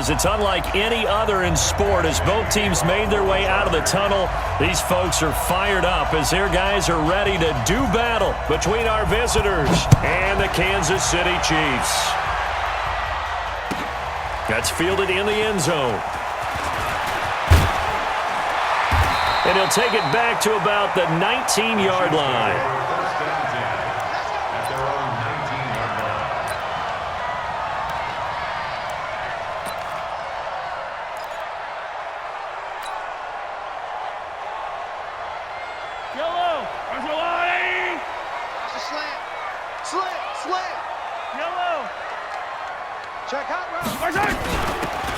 is. It's unlike any other in sport. As both teams made their way out of the tunnel, these folks are fired up as their guys are ready to do battle between our visitors and the Kansas City Chiefs. That's fielded in the end zone. And he'll take it back to about the 19-yard line.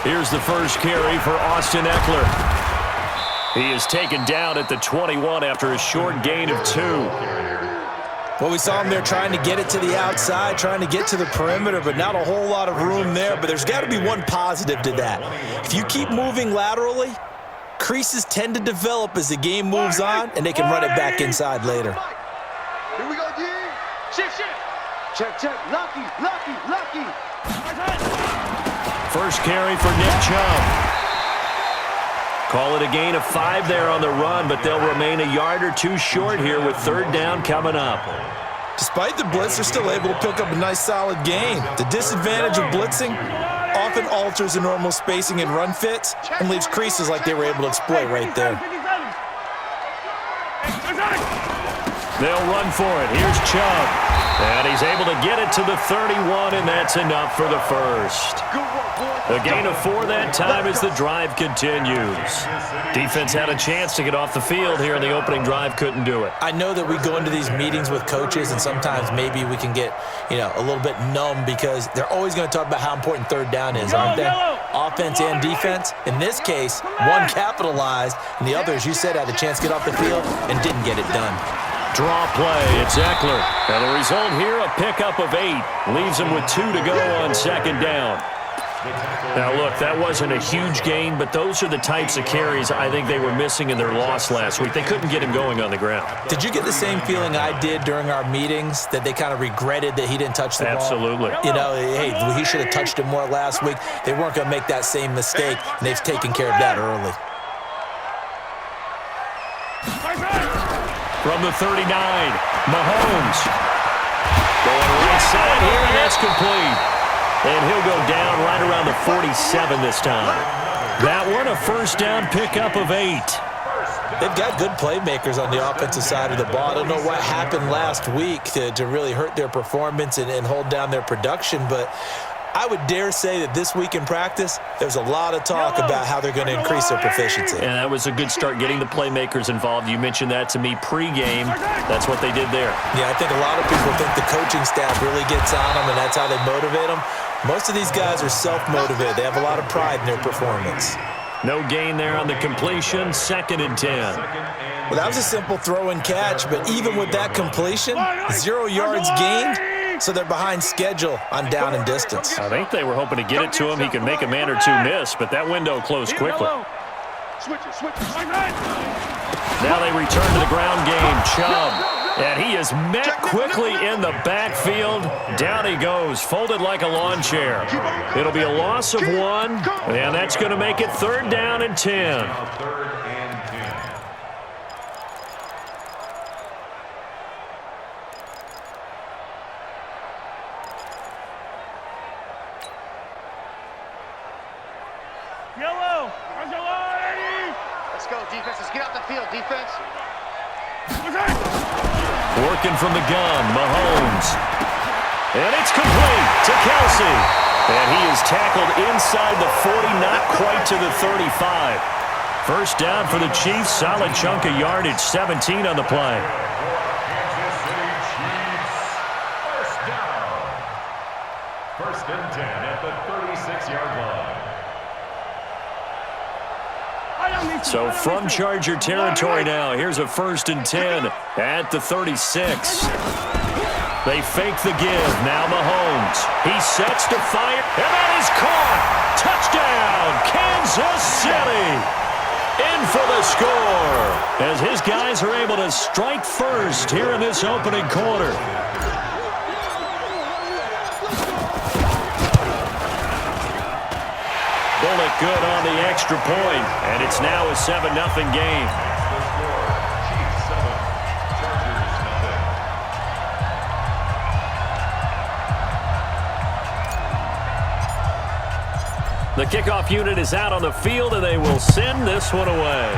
Here's the first carry for Austin Eckler. He is taken down at the 21 after a short gain of 2. Well, we saw him there trying to get it to the outside, trying to get to the perimeter, but not a whole lot of room there. But there's got to be one positive to that. If you keep moving laterally, creases tend to develop as the game moves on, and they can run it back inside later. Here we go, D. Shift. Check. Lucky. First carry for Nick Chubb. Call it a gain of 5 there on the run, but they'll remain a yard or 2 short here with third down coming up. Despite the blitz, they're still able to pick up a nice solid gain. The disadvantage of blitzing often alters the normal spacing and run fits and leaves creases like they were able to exploit right there. They'll run for it. Here's Chubb. And he's able to get it to the 31, and that's enough for the first. A gain of 4 that time as the drive continues. Defense had a chance to get off the field here in the opening drive, couldn't do it. I know that we go into these meetings with coaches, and sometimes maybe we can get, a little bit numb because they're always going to talk about how important third down is, aren't they? Offense and defense. In this case, one capitalized, and the other, as you said, had a chance to get off the field and didn't get it done. Draw play, it's Eckler. And the result here, a pickup of 8. Leaves him with 2 to go on second down. Now, look, that wasn't a huge gain, but those are the types of carries I think they were missing in their loss last week. They couldn't get him going on the ground. Did you get the same feeling I did during our meetings, that they kind of regretted that he didn't touch the ball? Absolutely. Hey, he should have touched it more last week. They weren't going to make that same mistake, and they've taken care of that early. From the 39, Mahomes. Going right side here, and that's complete. And he'll go down right around the 47 this time. That one, a first down pickup of 8. They've got good playmakers on the offensive side of the ball. I don't know what happened last week to really hurt their performance and hold down their production, but I would dare say that this week in practice, there's a lot of talk about how they're going to increase their proficiency. And that was a good start, getting the playmakers involved. You mentioned that to me pregame. That's what they did there. Yeah, I think a lot of people think the coaching staff really gets on them, and that's how they motivate them. Most of these guys are self-motivated. They have a lot of pride in their performance. No gain there on the completion, 2nd and 10. Well, that was a simple throw and catch, but even with that completion, 0 yards gained. So they're behind schedule on down and distance. I think they were hoping to get it to him. He could make a man or 2 miss, but that window closed quickly. Now they return to the ground game. Chubb. And he is met quickly in the backfield. Down he goes, folded like a lawn chair. It'll be a loss of 1, and that's going to make it 3rd down and 10. Working from the gun, Mahomes. And it's complete to Kelsey. And he is tackled inside the 40, not quite to the 35. First down for the Chiefs, solid chunk of yardage, 17 on the play. First and 10 at the 36-yard line. So from Charger territory now, here's a 1st and 10 at the 36. They fake the give. Now Mahomes. He sets to fire, and that is caught. Touchdown, Kansas City. In for the score as his guys are able to strike first here in this opening quarter. Bullet good on the extra point, and it's now a 7-0 game. The kickoff unit is out on the field, and they will send this one away.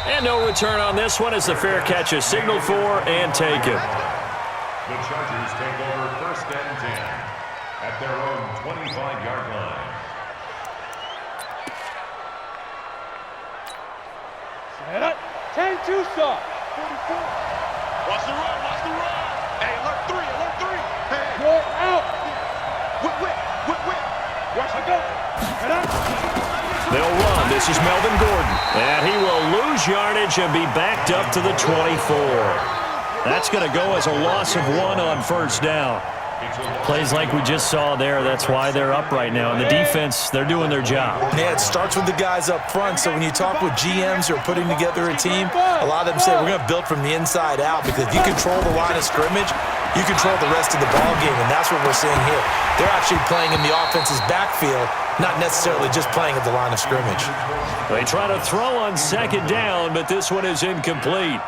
And no return on this one as the fair catch is signaled for and taken. The Chargers take over 1st and 10 at their own 25-yard line. Set up. 10-2 stop. 44. Watch the run. Watch the run. Hey, alert 3. Alert 3. Hey. Go out. Whip. Watch it go. Head up. They'll run. This is Melvin Gordon. And he will lose yardage and be backed up to the 24. That's going to go as a loss of 1 on 1st down. Plays like we just saw there. That's why they're up right now. And the defense, they're doing their job. Yeah, it starts with the guys up front. So when you talk with GMs who are putting together a team, a lot of them say we're going to build from the inside out, because if you control the line of scrimmage, you control the rest of the ball game, and that's what we're seeing here. They're actually playing in the offense's backfield, not necessarily just playing at the line of scrimmage. They try to throw on 2nd down, but this one is incomplete.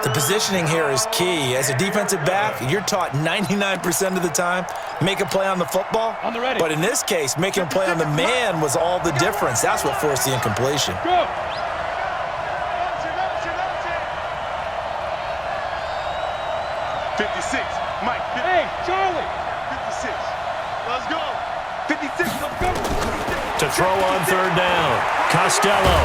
The positioning here is key. As a defensive back, you're taught 99% of the time, make a play on the football. But in this case, making a play on the man was all the difference. That's what forced the incompletion. Go. 56. Mike. Hey, Charlie. 56. Let's go. 56. Let's go. To throw on 3rd down. Costello.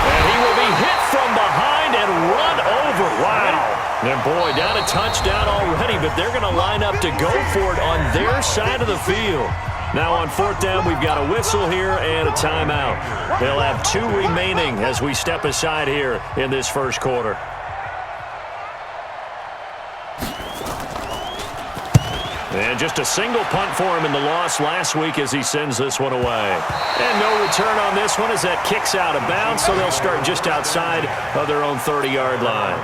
And he will be hit from behind and run over. Wow. And boy, down a touchdown already, but they're going to line up to go for it on their side of the field. Now on 4th down, we've got a whistle here and a timeout. They'll have 2 remaining as we step aside here in this 1st quarter. And just a single punt for him in the loss last week as he sends this one away. And no return on this one as that kicks out of bounds, so they'll start just outside of their own 30-yard line.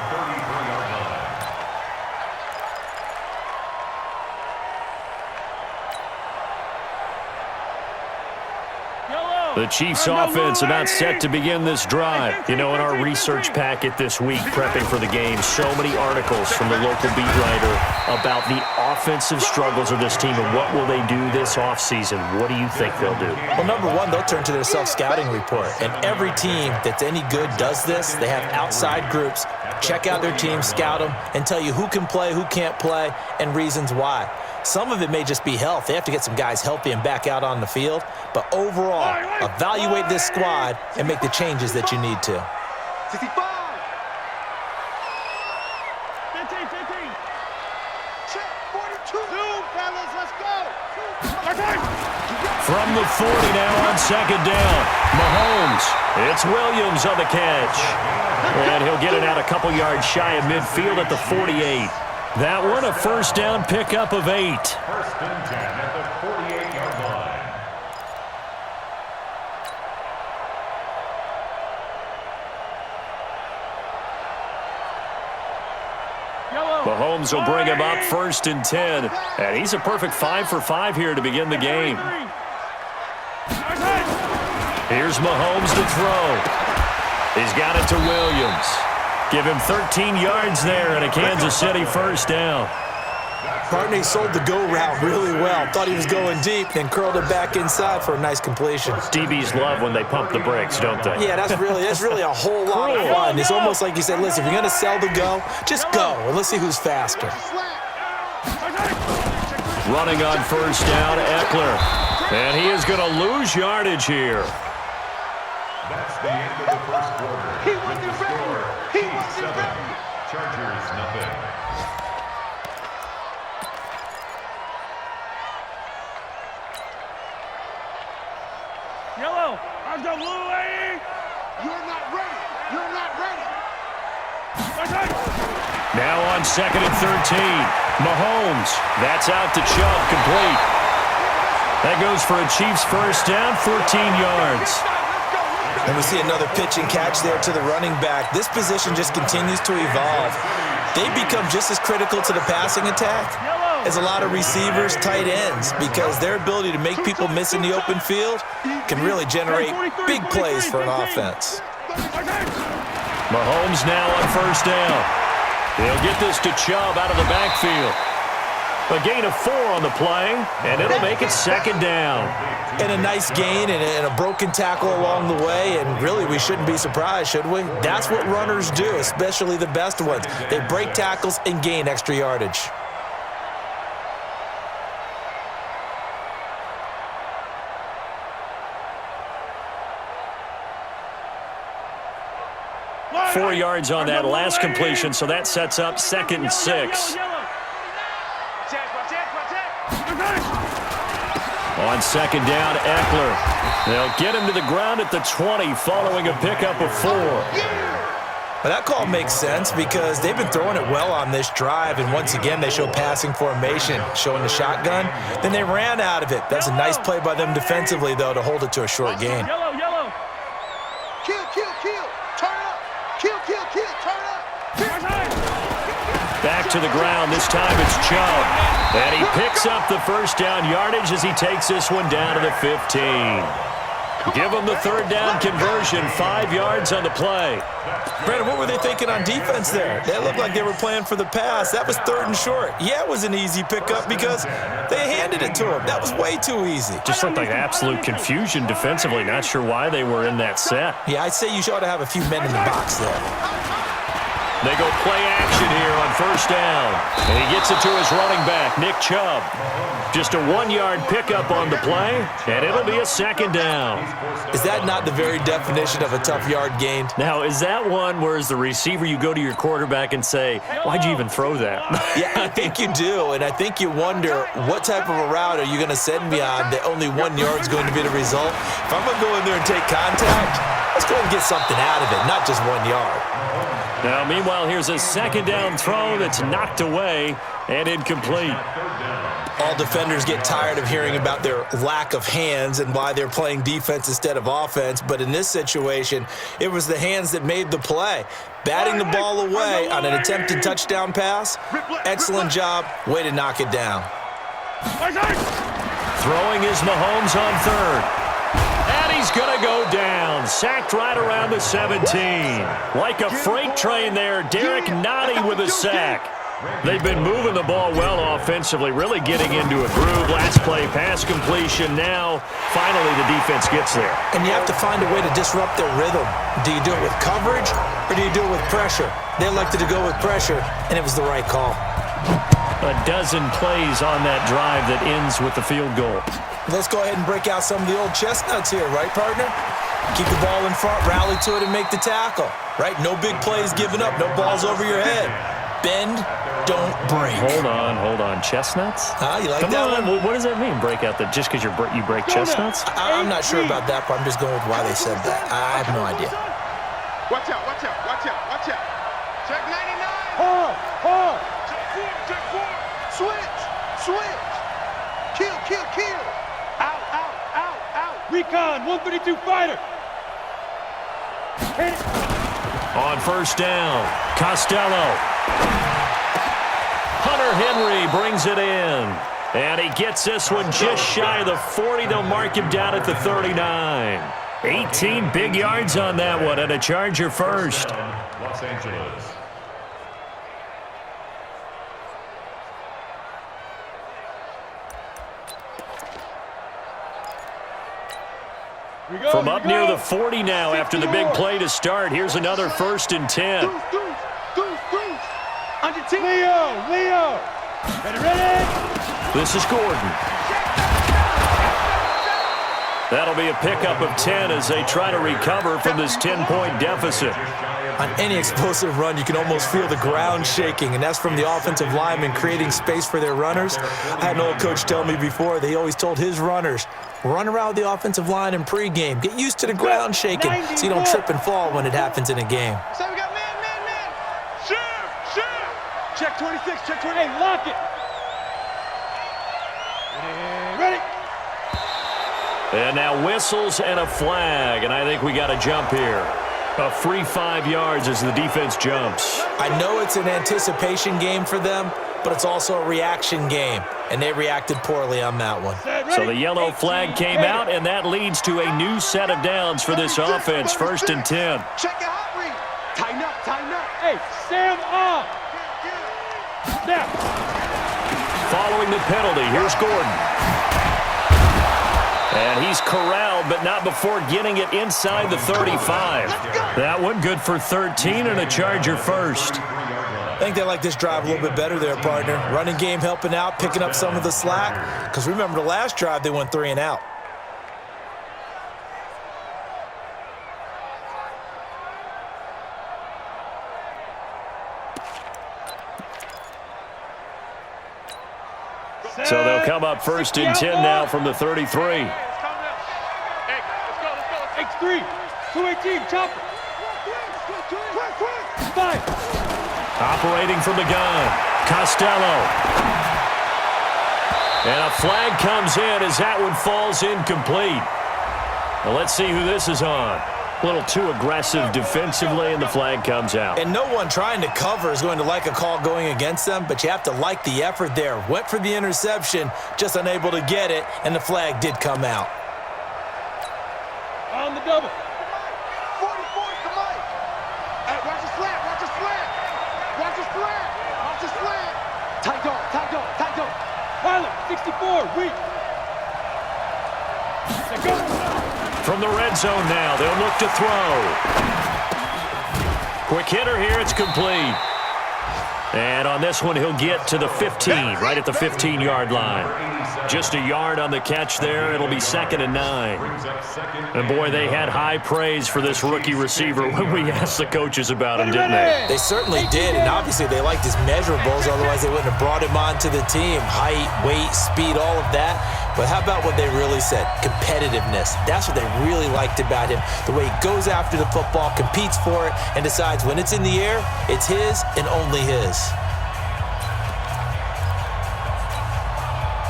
The Chiefs offense about set to begin this drive. You know, in our research packet this week, prepping for the game, so many articles from the local beat writer about the offensive struggles of this team and what will they do this offseason. What do you think they'll do? Well, number one, they'll turn to their self-scouting report. And every team that's any good does this. They have outside groups. Check out their team, scout them, and tell you who can play, who can't play, and reasons why. Some of it may just be health. They have to get some guys healthy and back out on the field. But overall, evaluate this squad and make the changes that you need to. 65. 15. Check 42. Zoom, fellas, let's go. From the 40 now on 2nd down. Mahomes. It's Williams on the catch. And he'll get it out a couple yards shy of midfield at the 48. That one a 1st down pickup of 8. 1st and 10 at the 48-yard line. Mahomes will bring him up 1st and 10. And he's a perfect 5 for 5 here to begin the game. Here's Mahomes to throw. He's got it to Williams. Give him 13 yards there and a Kansas City 1st down. Partney sold the go route really well. Thought he was going deep, then curled it back inside for a nice completion. DBs love when they pump the brakes, don't they? Yeah, that's really a whole lot of fun. It's almost like you said, listen, if you're going to sell the go, just go, and let's see who's faster. Running on 1st down, Eckler. And he is going to lose yardage here. That's the end of the 1st quarter. He wasn't ready. He wasn't ready. Chargers, nothing. Yellow, I've got blue, lady. You're not ready. You're not ready. Now on 2nd and 13. Mahomes. That's out to Chubb, complete. That goes for a Chiefs 1st down, 14 yards. And we see another pitch and catch there to the running back. This position just continues to evolve. They become just as critical to the passing attack is a lot of receivers, tight ends, because their ability to make people miss in the open field can really generate big plays for an offense. Mahomes now on first down. He'll get this to Chubb out of the backfield. A gain of 4 on the play, and it'll make it second down. And a nice gain and a broken tackle along the way, and really we shouldn't be surprised, should we? That's what runners do, especially the best ones. They break tackles and gain extra yardage. Four yards on that last completion, so that sets up 2nd and 6. On second down, Eckler. They'll get him to the ground at the 20 following a pickup of 4. Well, that call makes sense because they've been throwing it well on this drive, and once again they show passing formation, showing the shotgun. Then they ran out of it. That's a nice play by them defensively, though, to hold it to a short gain. Yellow. Kill. Turn up. Kill. Turn up. Back to the ground. This time it's Chubb. And he picks up the first down yardage as he takes this one down to the 15. Give him the third down conversion, 5 yards on the play. Brandon, what were they thinking on defense there? They looked like they were playing for the pass. That was 3rd and short. Yeah, it was an easy pickup because they handed it to him. That was way too easy. Just looked like absolute confusion defensively. Not sure why they were in that set. Yeah, I'd say you ought to have a few men in the box there. They go play action here on first down. And he gets it to his running back, Nick Chubb. Just a 1-yard pickup on the play, and it'll be a second down. Is that not the very definition of a tough yard gained? Now, is that one where as the receiver you go to your quarterback and say, why'd you even throw that? Yeah, I think you do, and I think you wonder what type of a route are you going to send me on that only 1 yard is going to be the result? If I'm going to go in there and take contact, let's go and get something out of it, not just 1 yard. Now, meanwhile, here's a second down throw that's knocked away and incomplete. All defenders get tired of hearing about their lack of hands and why they're playing defense instead of offense. But in this situation, it was the hands that made the play. Batting the ball away on an attempted touchdown pass. Excellent job. Way to knock it down. Throwing is Mahomes on third. And he's going to go down. Sacked right around the 17. Like a freight train there, Derek Nottie with a sack. They've been moving the ball well offensively, really getting into a groove. Last play, pass completion. Now, finally, the defense gets there. And you have to find a way to disrupt their rhythm. Do you do it with coverage or do you do it with pressure? They elected to go with pressure, and it was the right call. A dozen plays on that drive that ends with the field goal. Let's go ahead and break out some of the old chestnuts here, right, partner? Keep the ball in front, rally to it, and make the tackle, right? No big plays given up, no balls over your head. Bend, don't break. Hold on. Chestnuts? You like Come that on. one? What does that mean, break out? That just because you break chestnuts? I'm not sure about that, but I'm just going with why they said that. I have no idea. Watch out. Check 99. Hard. Check 4. Switch. Kill. Out. Recon, 132 fighter. Hit it. On first down, Costello. Hunter Henry brings it in. And he gets this one just shy of the 40. They'll mark him down at the 39. 18 big yards on that one, and a Charger first. Los Angeles. From up near the 40 now after the big play to start. Here's another 1st and 10. Deuce. Under team. Leo. Ready. This is Gordon. That'll be a pickup of 10 as they try to recover from this 10-point deficit. On any explosive run, you can almost feel the ground shaking, and that's from the offensive linemen creating space for their runners. I had an old coach tell me before, they always told his runners, run around the offensive line in pregame. Get used to the ground shaking so you don't trip and fall when it happens in a game. So we got man. Shift. Check 26, check 28, lock it. Ready. And now whistles and a flag, and I think we got a jump here. A free 5 yards as the defense jumps. I know it's an anticipation game for them, but it's also a reaction game, and they reacted poorly on that one. So the yellow flag came out, and that leads to a new set of downs for this offense. 1st and 10. Check your hot read. Tighten up, tighten up. Hey, Sam off. Snap. Following the penalty, here's Gordon. And he's corralled, but not before getting it inside the 35. That one good for 13 and a Charger first. I think they like this drive a little bit better there, partner. Running game helping out, picking up some of the slack. Because remember, the last drive, they went 3 and out. So they'll come up 1st and 10 now from the 33. X3, 218, chopper. 5. Operating from the gun, Costello. And a flag comes in as that one falls incomplete. Well, let's see who this is on. A little too aggressive defensively, and the flag comes out. And no one trying to cover is going to like a call going against them, but you have to like the effort there. Went for the interception, just unable to get it, and the flag did come out. On the double. 44 to Mike. Hey, watch the slant, watch the slant. Watch the slant, watch the slant. Tight dog, tight dog, tight dog. Pilot, 64, weak. From the red zone now, they'll look to throw. Quick hitter here, it's complete. And on this one, he'll get to the 15, right at the 15-yard line. Just a yard on the catch there. It'll be 2nd and 9. And, boy, they had high praise for this rookie receiver when we asked the coaches about him, didn't they? They certainly did, and obviously they liked his measurables. Otherwise, they wouldn't have brought him onto the team. Height, weight, speed, all of that. But how about what they really said? Competitiveness. That's what they really liked about him. The way he goes after the football, competes for it, and decides when it's in the air, it's his and only his.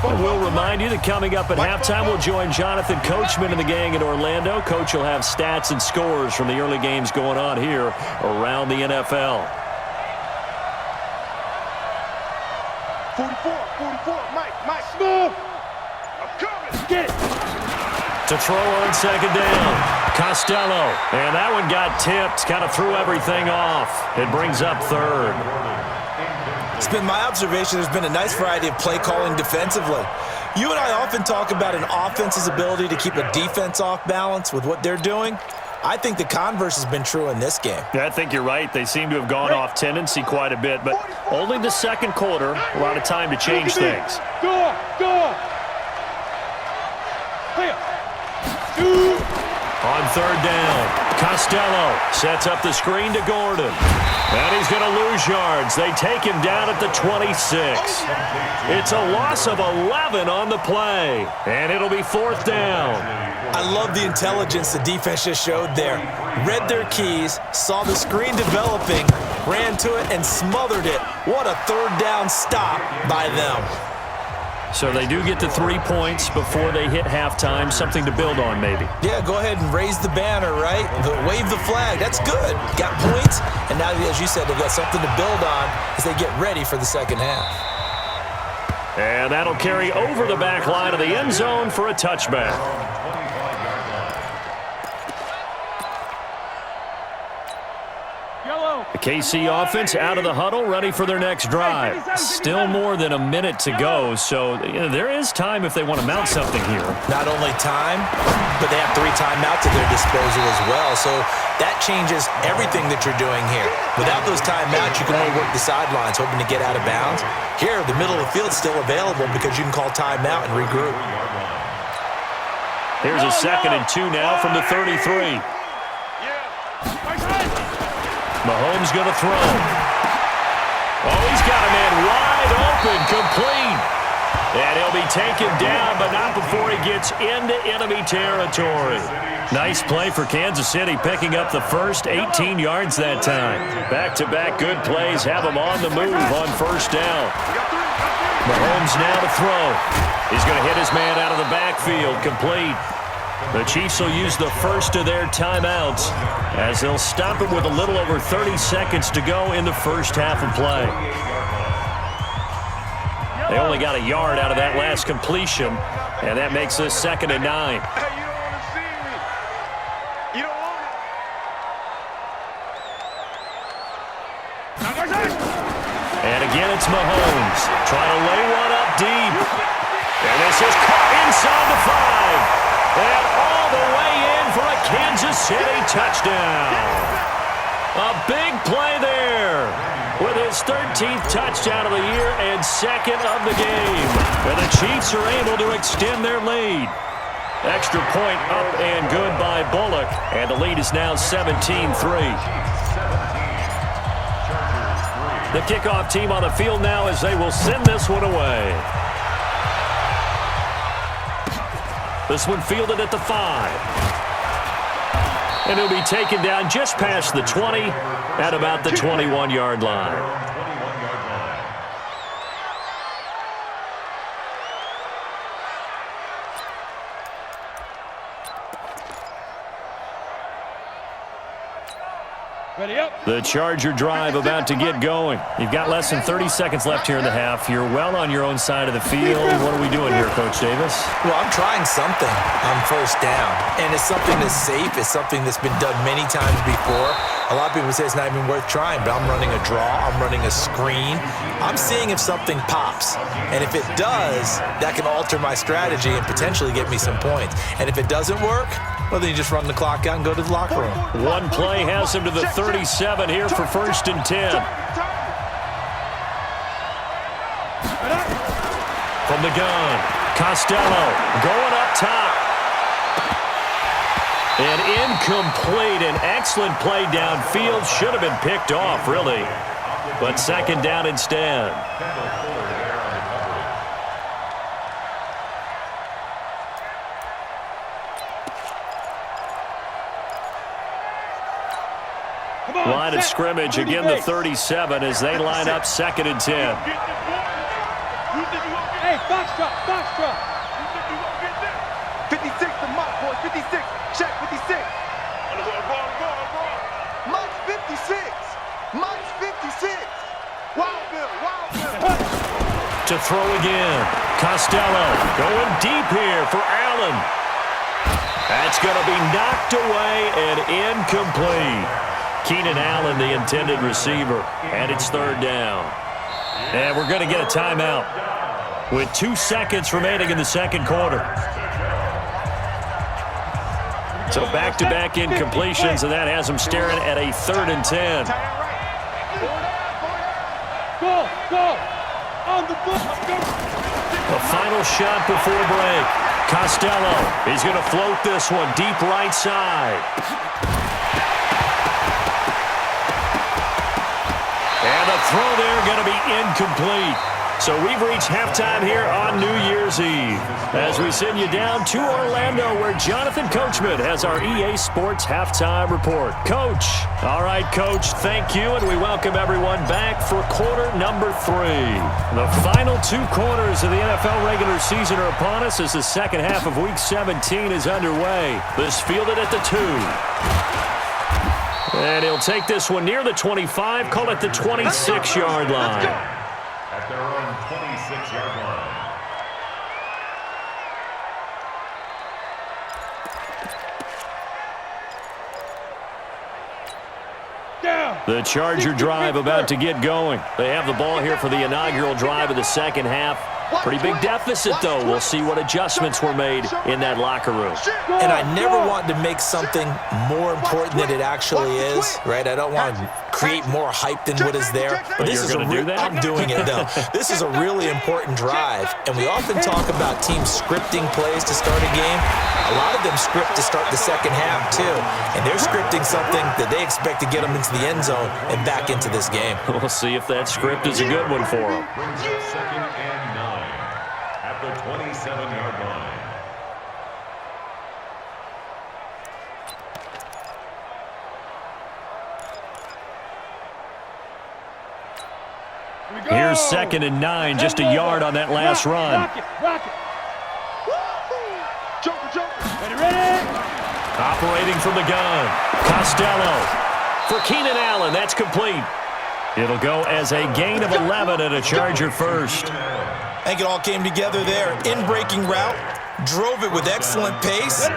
And we'll remind you that coming up at halftime, we'll join Jonathan Coachman and the gang in Orlando. Coach will have stats and scores from the early games going on here around the NFL. 44, Mike, smooth. I'm coming. Get it. To throw on 2nd down, Costello. And that one got tipped, kind of threw everything off. It brings up 3rd. It's been my observation there's been a nice variety of play calling defensively. You and I often talk about an offense's ability to keep a defense off balance with what they're doing. I think the converse has been true in this game. Yeah, I think you're right. They seem to have gone off tendency quite a bit, but only the 2nd quarter, a lot of time to change things. Go. On 3rd down, Costello sets up the screen to Gordon. And he's going to lose yards. They take him down at the 26. It's a loss of 11 on the play. And it'll be 4th down. I love the intelligence the defense just showed there. Read their keys, saw the screen developing, ran to it, and smothered it. What a 3rd down stop by them. So they do get to 3 points before they hit halftime, something to build on maybe. Yeah, go ahead and raise the banner, right? Wave the flag. That's good. Got points, and now, as you said, they've got something to build on as they get ready for the 2nd half. And that'll carry over the back line of the end zone for a touchback. The KC offense out of the huddle, ready for their next drive. Still more than a minute to go, so there is time if they want to mount something here. Not only time, but they have 3 timeouts at their disposal as well, so that changes everything that you're doing here. Without those timeouts, you can only work the sidelines, hoping to get out of bounds. Here, the middle of the field's still available because you can call timeout and regroup. Here's a 2nd and 2 now from the 33. Mahomes going to throw. Oh, he's got a man wide open, complete. And he'll be taken down, but not before he gets into enemy territory. Nice play for Kansas City, picking up the first 18 yards that time. Back-to-back good plays have him on the move on 1st down. Mahomes now to throw. He's going to hit his man out of the backfield, complete. The Chiefs will use the first of their timeouts as they'll stop it with a little over 30 seconds to go in the first half of play. They only got a yard out of that last completion, and that makes this 2nd and 9. Hey, you don't want to see me. You don't want it. And again, it's Mahomes trying to lay one up deep. And this is caught inside the 5. And all the way in for a Kansas City touchdown. A big play there with his 13th touchdown of the year and 2nd of the game. And the Chiefs are able to extend their lead. Extra point up and good by Bullock. And the lead is now 17-3. The kickoff team on the field now as they will send this one away. This one fielded at the 5. And it'll be taken down just past the 20 at about the 21-yard line. Ready up. The Charger drive about to get going. You've got less than 30 seconds left here in the half. You're well on your own side of the field. What are we doing here, Coach Davis? Well, I'm trying something on first down, and it's something that's safe. It's something that's been done many times before. A lot of people say it's not even worth trying, but I'm running a draw. I'm running a screen. I'm seeing if something pops, and if it does, that can alter my strategy and potentially get me some points. And if it doesn't work, well, then you just run the clock out and go to the locker room. One play has him to the 37 here for 1st and 10. From the gun, Costello going up top. And incomplete. An excellent play downfield. Should have been picked off, really. But 2nd down instead. Line of scrimmage, again the 37 as they line up 2nd and 10. Hey, box drop, box drop. 56 to Mike, boy, 56. Check 56. Mike's 56. Mike's 56. Wild Bill, Wild Bill. To throw again. Costello going deep here for Allen. That's going to be knocked away and incomplete. Keenan Allen, the intended receiver, and it's 3rd down. And we're going to get a timeout with 2 seconds remaining in the 2nd quarter. So back-to-back incompletions, and that has them staring at a 3rd and 10. Go, on the book. A final shot before break. Costello, he's going to float this one deep right side. And the throw there going to be incomplete. So we've reached halftime here on New Year's Eve as we send you down to Orlando where Jonathan Coachman has our EA Sports Halftime Report. Coach. All right, Coach, thank you, and we welcome everyone back for quarter number 3. The final 2 quarters of the NFL regular season are upon us as the second half of Week 17 is underway. This fielded at the 2. And he'll take this one near the 25, call it the 26-yard line. At their own 26-yard line. The Charger drive about to get going. They have the ball here for the inaugural drive of the second half. Pretty big deficit, though. We'll see what adjustments were made in that locker room. And I never want to make something more important than it actually is, right? I don't want to create more hype than what is there. But this is I'm doing it, though. This is a really important drive. And we often talk about teams scripting plays to start a game. A lot of them script to start the second half, too. And they're scripting something that they expect to get them into the end zone and back into this game. We'll see if that script is a good one for them. Brings up 2nd and 9 at the 27-yard line. Here's 2nd and 9, just a yard on that last run. Rock it. Joker. Ready. Operating from the gun. Costello for Keenan Allen. That's complete. It'll go as a gain of 11 and a Charger first. I think it all came together there. In-breaking route, drove it with excellent pace.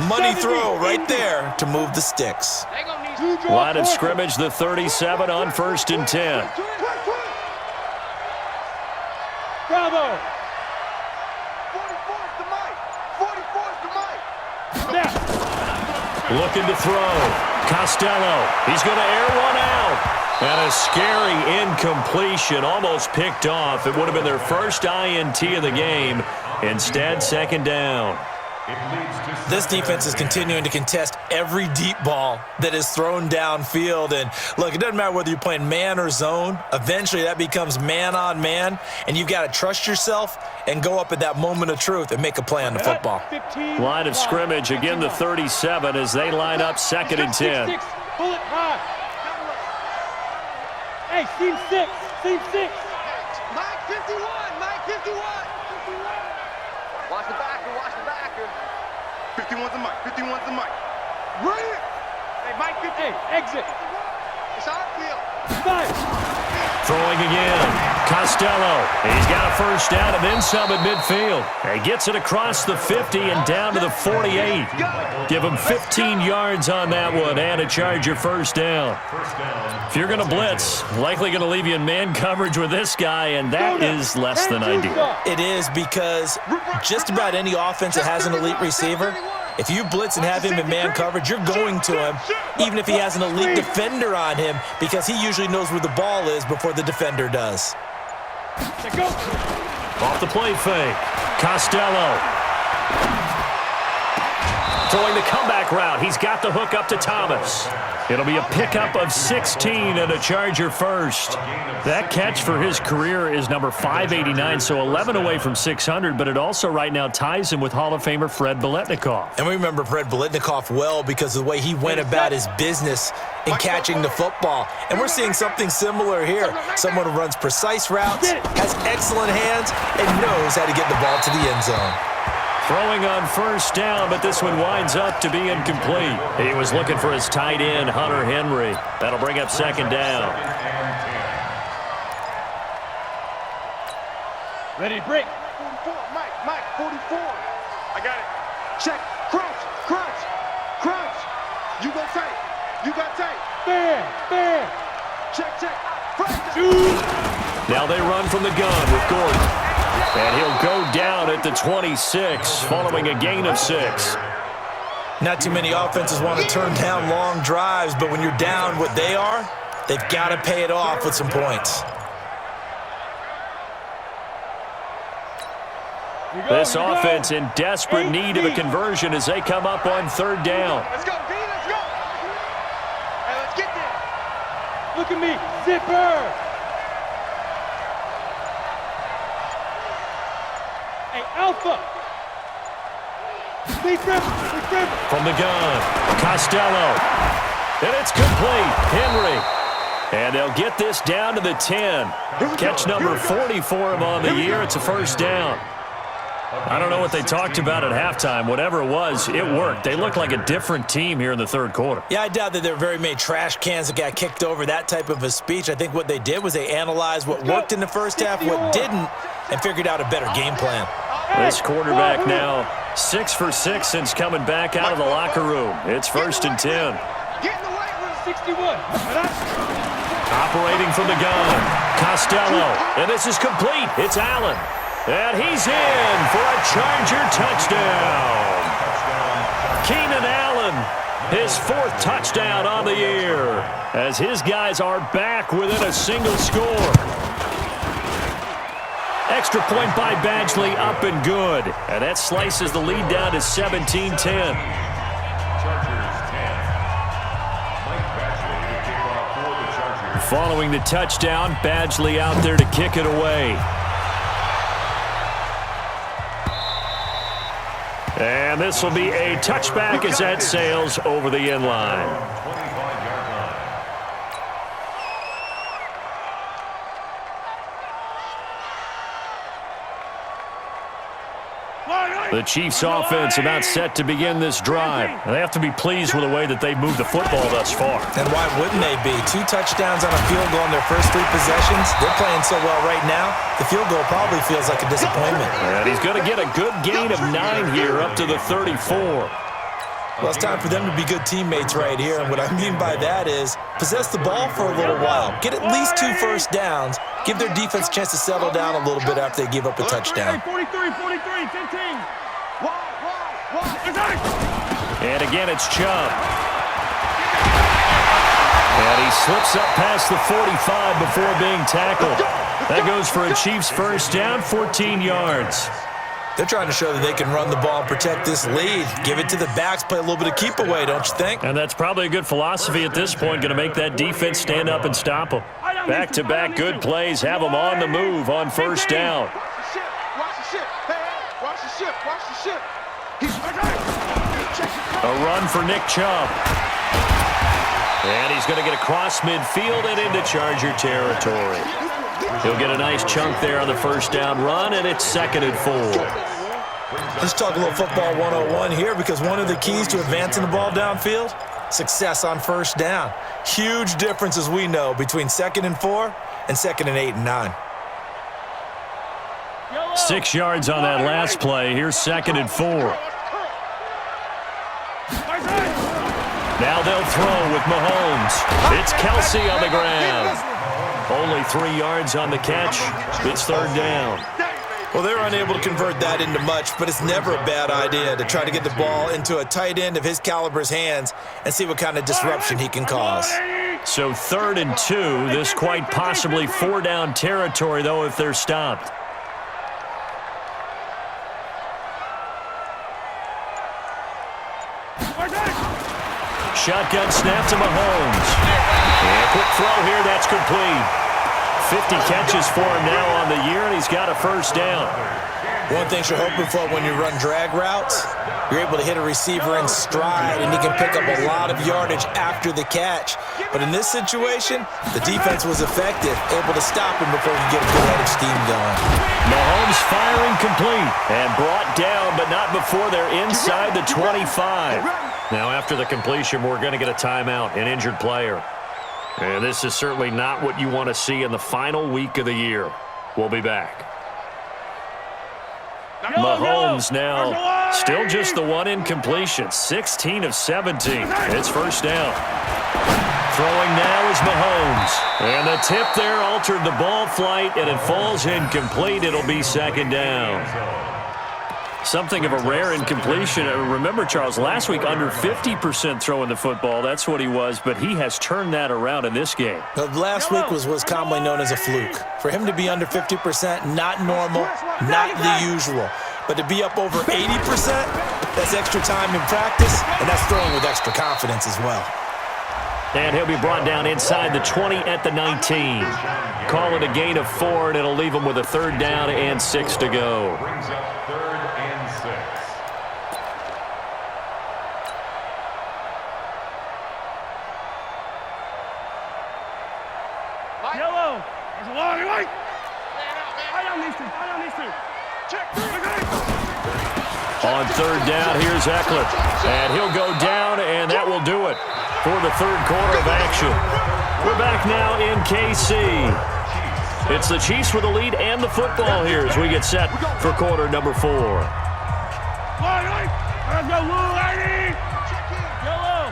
Money throw right there to move the sticks. Line of scrimmage, the 37 on 1st and 10. Bravo. 44's the mic. 44's the mic. Looking to throw. Costello. He's going to air one out. And a scary incompletion, almost picked off. It would have been their first INT of the game. Instead, second down. This defense is continuing to contest every deep ball that is thrown downfield. And look, it doesn't matter whether you're playing man or zone. Eventually, that becomes man on man. And you've got to trust yourself and go up at that moment of truth and make a play on the football. Line of scrimmage, again the 37 as they line up 2nd and 10. Bullet high. Hey, seam 6. Seam 6. Mike 51. Mike 51. Watch the backer. Watch the backer. 51's the mic. 51's the mic. Right here. Hey, Mike 50. Hey, exit. It's our field. Nice. Throwing again. Costello. He's got a first down and then some at midfield. He gets it across the 50 and down to the 48. Give him 15 yards on that one and a Charger first down. If you're going to blitz, likely going to leave you in man coverage with this guy, and that is less than ideal. It is, because just about any offense that has an elite receiver, if you blitz and have him in man coverage, you're going to him, even if he has an elite defender on him, because he usually knows where the ball is before the defender does. Off the play fake. Costello. Throwing the comeback route. He's got the hook up to Thomas. It'll be a pickup of 16 and a Charger first. That catch for his career is number 589, so 11 away from 600, but it also right now ties him with Hall of Famer Fred Biletnikoff. And we remember Fred Biletnikoff well because of the way he went about his business in catching the football. And we're seeing something similar here. Someone who runs precise routes, has excellent hands, and knows how to get the ball to the end zone. Throwing on first down, but this one winds up to be incomplete. He was looking for his tight end, Hunter Henry. That'll bring up second down. Ready to break. 44, Mike, 44. I got it. Check, crunch. You go tight. Fair. Check. Now they run from the gun with Gordon. And he'll go down at the 26, following a gain of 6. Not too many offenses want to turn down long drives, but when you're down what they are, they've got to pay it off with some points. This offense in desperate need of a conversion as they come up on third down. Let's go, B, let's go. Hey, let's get there. Look at me, zipper. Hey, Alpha. From the gun, Costello. And it's complete. Henry. And they'll get this down to the 10. Catch number 40 for him on the year. It's a first down. I don't know what they talked about at halftime. Whatever it was, it worked. They looked like a different team here in the third quarter. Yeah, I doubt that there were very many trash cans that got kicked over, that type of a speech. I think what they did was they analyzed what worked in the first half, what didn't, and figured out a better game plan. This quarterback now 6 for 6 since coming back out of the locker room. It's 1st and 10. Get in the way, 61. Operating from the gun, Costello. And this is complete. It's Allen. And he's in for a Charger touchdown. Keenan Allen, his 4th touchdown on the year, as his guys are back within a single score. Extra point by Badgley, up and good. And that slices the lead down to 17-10. Following the touchdown, Badgley out there to kick it away. And this will be a touchback as that sails over the end line. Line The Chiefs offense about set to begin this drive. They have to be pleased with the way that they've moved the football thus far. And why wouldn't they be? 2 touchdowns on a field goal in their first 3 possessions. They're playing so well right now, the field goal probably feels like a disappointment. And he's going to get a good gain of 9 here up to the 34. Well, it's time for them to be good teammates right here. And what I mean by that is possess the ball for a little while. Get at least 2 first downs. Give their defense a chance to settle down a little bit after they give up a touchdown. 43, 15. And again, it's Chubb. And he slips up past the 45 before being tackled. That goes for a Chiefs first down, 14 yards. They're trying to show that they can run the ball and protect this lead. Give it to the backs, play a little bit of keep away, don't you think? And that's probably a good philosophy at this point, going to make that defense stand up and stop them. Back-to-back good plays, have them on the move on first down. A run for Nick Chubb. And he's going to get across midfield and into Charger territory. He'll get a nice chunk there on the first down run, and it's 2nd and 4. Let's talk a little football 101 here, because one of the keys to advancing the ball downfield, success on first down. Huge difference, as we know, between 2nd and 4 and 2nd and 8 and 9. 6 yards on that last play. Here's 2nd and 4. Now they'll throw with Mahomes. It's Kelsey on the ground. Only 3 yards on the catch. It's 3rd down. Well, they were unable to convert that into much, but it's never a bad idea to try to get the ball into a tight end of his caliber's hands and see what kind of disruption he can cause. So 3rd and 2. This quite possibly 4-down territory, though, if they're stopped. Shotgun snap to Mahomes. And a quick throw here, that's complete. 50 catches for him now on the year, and he's got a first down. One thing you're hoping for when you run drag routes, you're able to hit a receiver in stride, and he can pick up a lot of yardage after the catch. But in this situation, the defense was effective, able to stop him before he could get a good head of steam going. Mahomes firing complete and brought down, but not before they're inside the 25. Now, after the completion, we're going to get a timeout, an injured player. And this is certainly not what you want to see in the final week of the year. We'll be back. Mahomes now still just the one incompletion. 16 of 17. It's first down. Throwing now is Mahomes. And the tip there altered the ball flight, and it falls incomplete. It'll be 2nd down. Something of a rare incompletion. Remember, Charles, last week under 50% throwing the football. That's what he was, but he has turned that around in this game. Last week was what's commonly known as a fluke. For him to be under 50%, not normal, not the usual. But to be up over 80%, that's extra time in practice, and that's throwing with extra confidence as well. And he'll be brought down inside the 20 at the 19. Call it a gain of 4, and it'll leave him with a 3rd down and 6 to go. Brings up 3rd and 6. Yellow. There's a long right. I don't need to. Check. On 3rd down, here's Eckler. And he'll go down, and that will do it for the 3rd quarter of action. We're back now in KC. It's the Chiefs with the lead and the football here as we get set for quarter number 4. Let's go, Lou, lady. Yellow.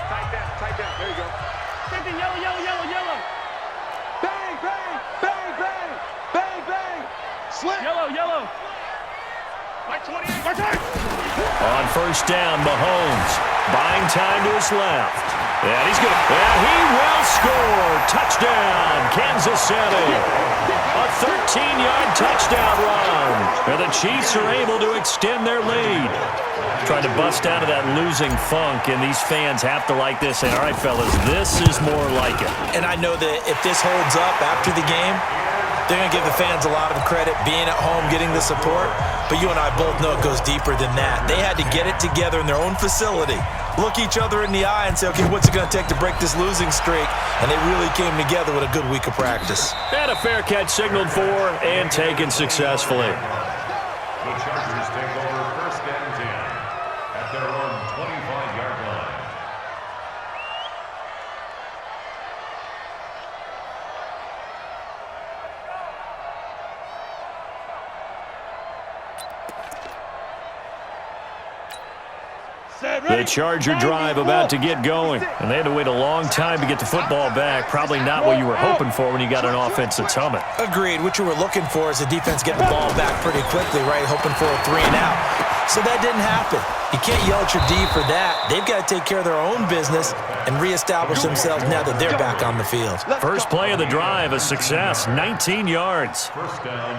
Tight down. There you go. Yellow. Bang, bang. Slip. Yellow. Like 28. On first down, Mahomes buying time to his left. And he's going to, and he will score. Touchdown, Kansas City. A 13-yard touchdown run. And the Chiefs are able to extend their lead. Trying to bust out of that losing funk, and these fans have to like this. And all right, fellas, this is more like it. And I know that if this holds up after the game, they're going to give the fans a lot of credit being at home, getting the support. But you and I both know it goes deeper than that. They had to get it together in their own facility, look each other in the eye and say, okay, what's it going to take to break this losing streak? And they really came together with a good week of practice. And a fair catch signaled for and taken successfully. The Chargers take over 1st The Charger drive about to get going, and they had to wait a long time to get the football back. Probably not what you were hoping for when you got an offense that's humming. Agreed. What you were looking for is the defense getting the ball back pretty quickly, right? Hoping for a 3 and out. So that didn't happen. You can't yell at your D for that. They've got to take care of their own business and reestablish themselves now that they're back on the field. First play of the drive, a success, 19 yards.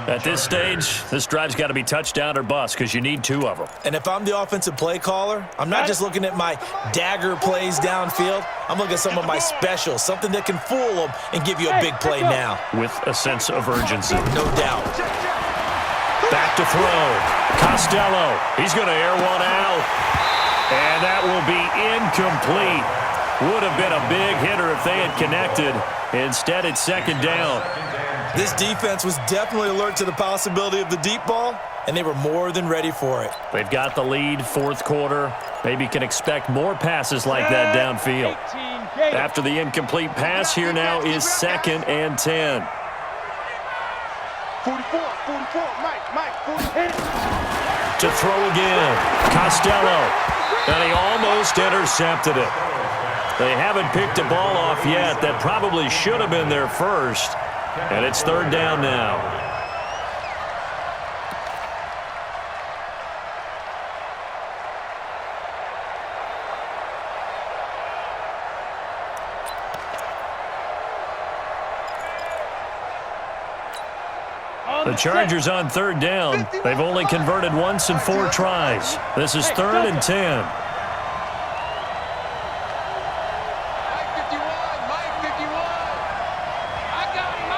At this stage, this drive's got to be touchdown or bust because you need 2 of them. And if I'm the offensive play caller, I'm not just looking at my dagger plays downfield. I'm looking at some of my specials, something that can fool them and give you a big play now. With a sense of urgency. No doubt. Back to throw. Costello. He's going to air one out. And that will be incomplete. Would have been a big hitter if they had connected. Instead, it's second down. This defense was definitely alert to the possibility of the deep ball, and they were more than ready for it. They've got the lead, fourth quarter. Maybe can expect more passes like that downfield. After the incomplete pass, here now is 2nd and 10. 44, Mike, 40. To throw again, Costello, and he almost intercepted it. They haven't picked a ball off yet. That probably should have been their first, and it's 3rd down now. The Chargers on 3rd down. They've only converted once in 4 tries. This is 3rd and 10. Mike 51. I got him.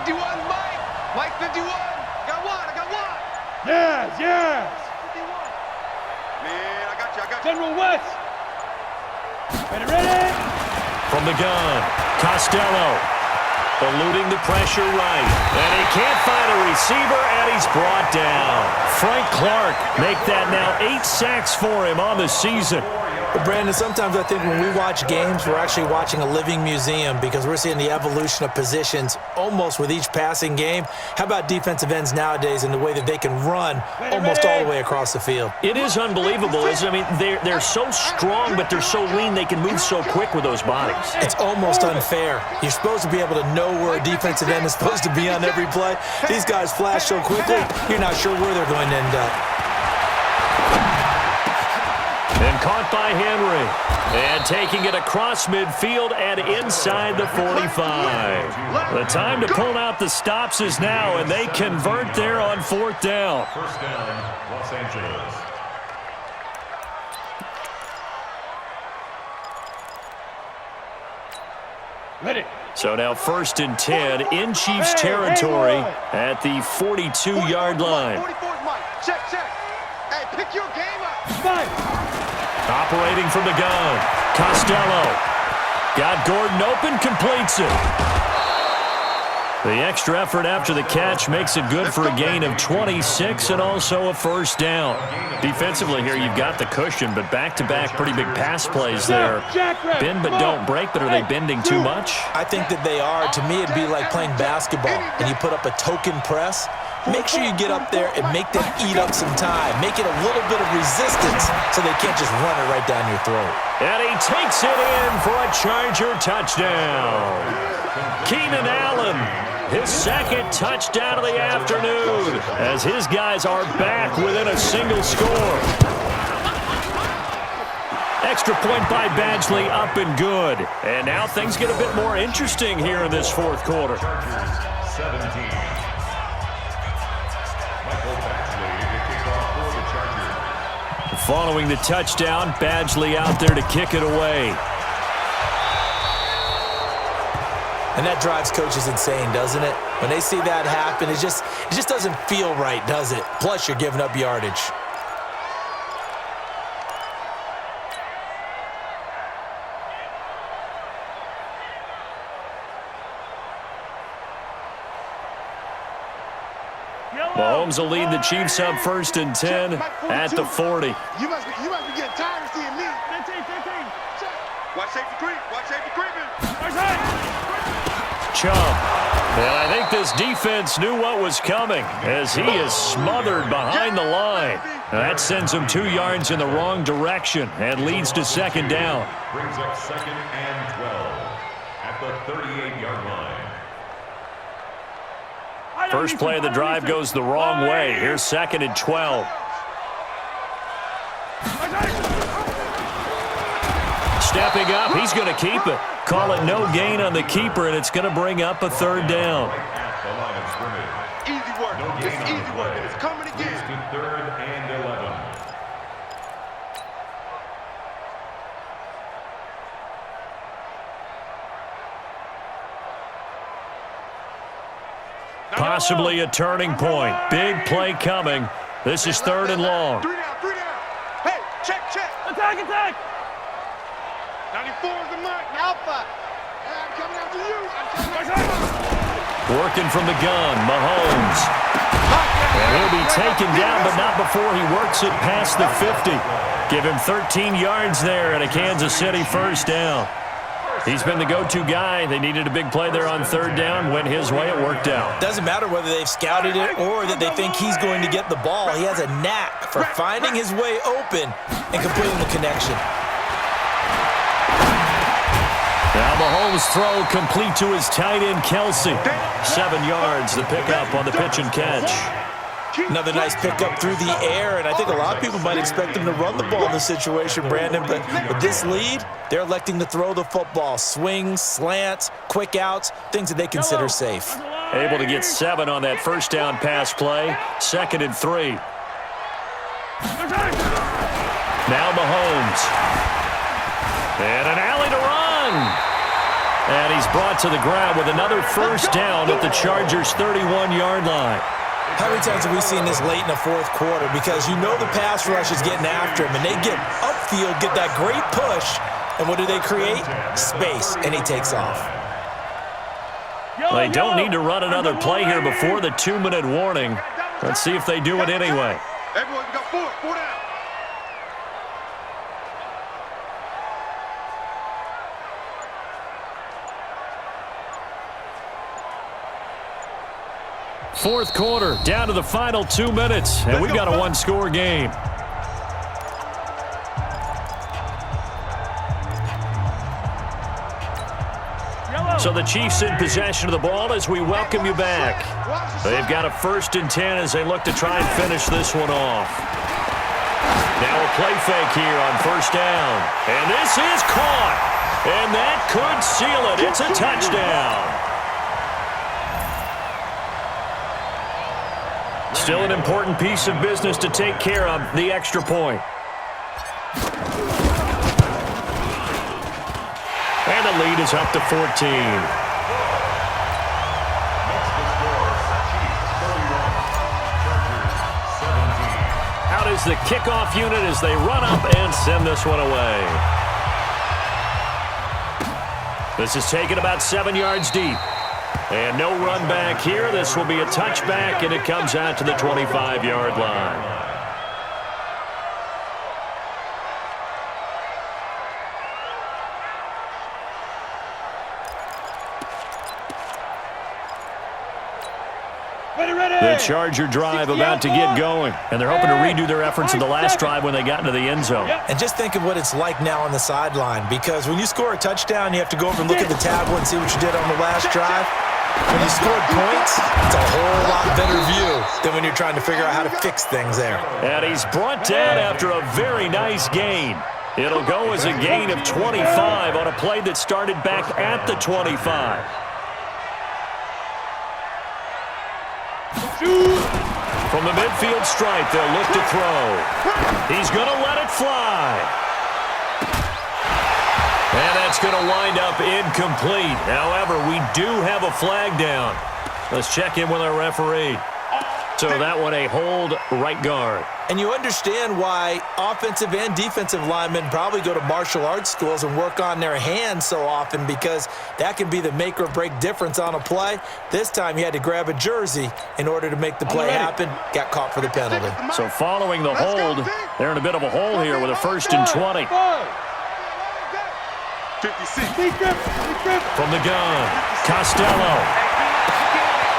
51, Mike 51. I got one. Yes. 51. Man, I got you. General West. Ready? From the gun, Costello. Eluding the pressure right. And he can't find a receiver, and he's brought down. Frank Clark make that now 8 sacks for him on the season. But Brandon, sometimes I think when we watch games, we're actually watching a living museum because we're seeing the evolution of positions almost with each passing game. How about defensive ends nowadays and the way that they can run almost all the way across the field? It is unbelievable, isn't it? I mean, they're so strong, but they're so lean. They can move so quick with those bodies. It's almost unfair. You're supposed to be able to know where a defensive end is supposed to be on every play. These guys flash so quickly, you're not sure where they're going to end up. And caught by Henry. And taking it across midfield and inside the 45. The time to pull out the stops is now, and they convert there on 4th down. First down, Los Angeles. Ready. So now 1st and 10 in Chiefs territory at the 42-yard line. 44, Mike. Check. Hey, pick your game up. Mike. Operating from the gun, Costello. Got Gordon open, completes it. The extra effort after the catch makes it good for a gain of 26 and also a first down. Defensively here, you've got the cushion, but back-to-back pretty big pass plays there. Bend but don't break, but are they bending too much? I think that they are. To me, it'd be like playing basketball, and you put up a token press. Make sure you get up there and make them eat up some time. Make it a little bit of resistance so they can't just run it right down your throat. And he takes it in for a Charger touchdown. Keenan Allen, his 2nd touchdown of the afternoon, as his guys are back within a single score. Extra point by Badgley, up and good. And now things get a bit more interesting here in this 4th quarter. Chargers 17. Following the touchdown, Badgley out there to kick it away. And that drives coaches insane, doesn't it? When they see that happen, it just doesn't feel right, does it? Plus, you're giving up yardage. Mahomes will lead the Chiefs up 1st and 10 at the 40. You must be getting tired of seeing me. 15. Watch safety creep. Chubb. And I think this defense knew what was coming as he is smothered behind the line. Now that sends him 2 yards in the wrong direction and leads to second down. Brings up 2nd and 12 at the 38-yard line. First play of the drive goes the wrong way. Here's 2nd and 12. Stepping up, he's going to keep it. Call it no gain on the keeper, and it's going to bring up a 3rd down. Easy work. It's easy work, and it's coming again. To 3rd and 11. Possibly a turning point. Big play coming. This is 3rd and long. 3 down. Hey, check. Attack! 94 is the mark. Alpha. I'm coming after you. Working from the gun, Mahomes. And he'll be taken down, but not before he works it past the 50. Give him 13 yards there and a Kansas City first down. He's been the go-to guy. They needed a big play there on 3rd down. Went his way. It worked out. Doesn't matter whether they've scouted it or that they think he's going to get the ball. He has a knack for finding his way open and completing the connection. Now Mahomes' throw complete to his tight end, Kelsey. 7 yards, the pickup on the pitch and catch. Another nice pickup through the air, and I think a lot of people might expect him to run the ball in this situation, Brandon, but with this lead, they're electing to throw the football. Swings, slants, quick outs, things that they consider safe. Able to get 7 on that first down pass play. 2nd and 3. Now Mahomes. And an alley to run. And he's brought to the ground with another first down at the Chargers' 31-yard line. How many times have we seen this late in the 4th quarter? Because you know the pass rush is getting after him, and they get upfield, get that great push, and what do they create? Space, and he takes off. They don't need to run another play here before the 2-minute warning. Let's see if they do it anyway. Everyone, you got 4 down. Fourth quarter, down to the final 2 minutes, and we've got a 1-score game. So the Chiefs in possession of the ball as we welcome you back. They've got a 1st and 10 as they look to try and finish this one off. Now a play fake here on 1st down. And this is caught. And that could seal it. It's a touchdown. Still an important piece of business to take care of, the extra point. And the lead is up to 14. Out is the kickoff unit as they run up and send this one away. This is taken about 7 yards deep. And no run back here. This will be a touchback, and it comes out to the 25-yard line. The Charger drive about to get going, and they're hoping to redo their efforts in the last drive when they got into the end zone. And just think of what it's like now on the sideline, because when you score a touchdown, you have to go over and look at the tablet and see what you did on the last drive. When you scored points, it's a whole lot better view than when you're trying to figure out how to fix things there. And he's brought down after a very nice gain. It'll go as a gain of 25 on a play that started back at the 25. From the midfield stripe, they'll look to throw. He's going to let it fly. And that's going to wind up incomplete. However, we do have a flag down. Let's check in with our referee. So that one a hold right guard. And you understand why offensive and defensive linemen probably go to martial arts schools and work on their hands so often, because that can be the make or break difference on a play. This time he had to grab a jersey in order to make the play happen. Got caught for the penalty. So following the hold, they're in a bit of a hole here with a 1st and 20. From the gun, Costello.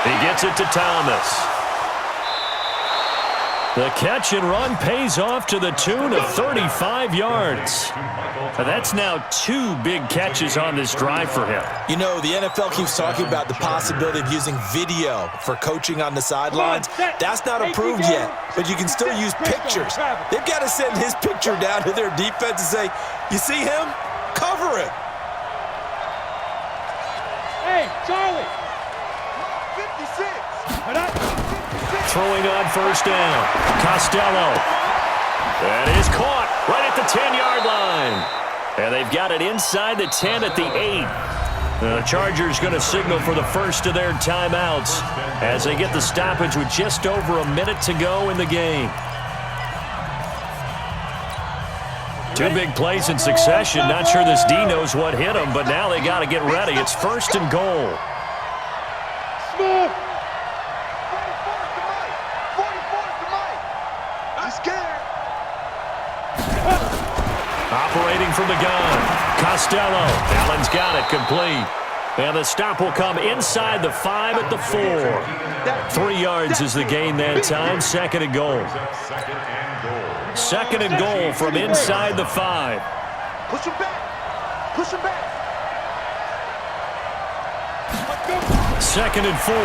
He gets it to Thomas. The catch and run pays off to the tune of 35 yards. That's now 2 big catches on this drive for him. You know, the NFL keeps talking about the possibility of using video for coaching on the sidelines. That's not approved yet, but you can still use pictures. They've got to send his picture down to their defense and say, you see him? Cover it. Hey, Charlie. 56. Throwing on first down. Costello. That is caught right at the 10-yard line. And they've got it inside the 10 at the 8. The Chargers going to signal for the first of their timeouts as they get the stoppage with just over a minute to go in the game. 2 big plays in succession. Not sure this D knows what hit him, but now they got to get ready. It's first and goal. Smith. Operating from the gun, Costello. Allen's got it complete. And the stop will come inside the 5 at the 4. 3 yards is the gain that time. Second and goal. Second and goal from inside the 5. Push him back. Push him back. Second and 4.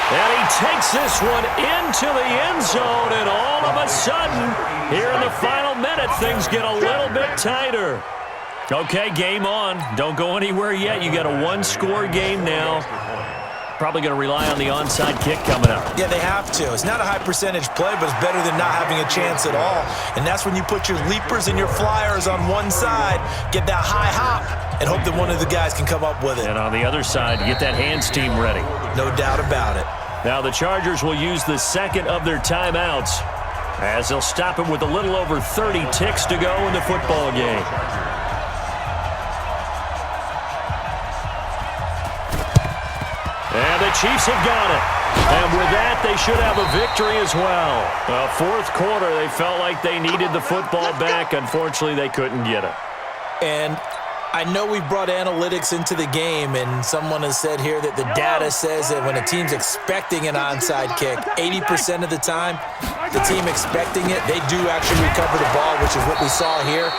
And he takes this one into the end zone, and all of a sudden, here in the final minute, things get a little bit tighter. Okay, game on. Don't go anywhere yet. You got a 1-score game now. Probably going to rely on the onside kick coming up. Yeah, they have to. It's not a high-percentage play, but it's better than not having a chance at all. And that's when you put your leapers and your flyers on one side, get that high hop, and hope that one of the guys can come up with it. And on the other side, get that hands team ready. No doubt about it. Now the Chargers will use the second of their timeouts as they'll stop it with a little over 30 ticks to go in the football game. And the Chiefs have got it. And with that, they should have a victory as well. Fourth quarter, they felt like they needed the football back. Unfortunately, they couldn't get it. And I know we brought analytics into the game, and someone has said here that the data says that when a team's expecting an onside kick, 80% of the time, the team expecting it, they do actually recover the ball, which is what we saw here.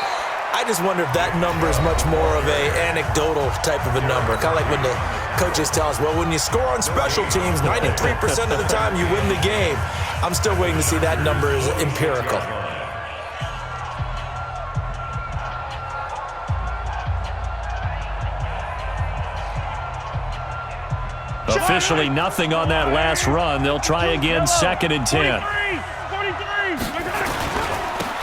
I just wonder if that number is much more of an anecdotal type of a number. Kind of like when the coaches tell us, well, when you score on special teams, 93% of the time you win the game. I'm still waiting to see that number is empirical. Officially nothing on that last run. They'll try again, second and 10.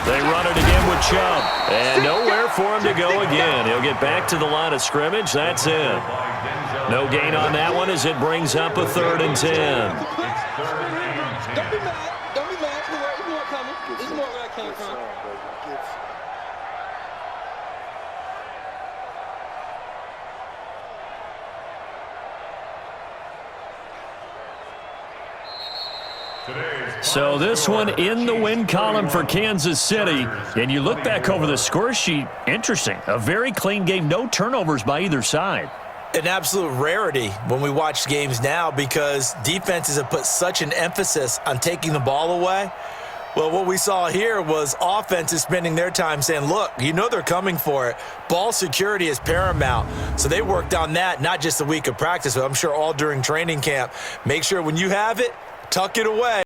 They run it again with Chubb. And nowhere for him to go again. He'll get back to the line of scrimmage. That's it. No gain on that one as it brings up a third and 10. Don't be mad. Don't be mad. There's more coming. There's more where I came from. So this one in the win column for Kansas City. And you look back over the score sheet, interesting. A very clean game, no turnovers by either side. An absolute rarity when we watch games now because defenses have put such an emphasis on taking the ball away. Well, what we saw here was offenses spending their time saying, look, you know they're coming for it. Ball security is paramount. So they worked on that, not just a week of practice, but I'm sure all during training camp. Make sure when you have it, tuck it away.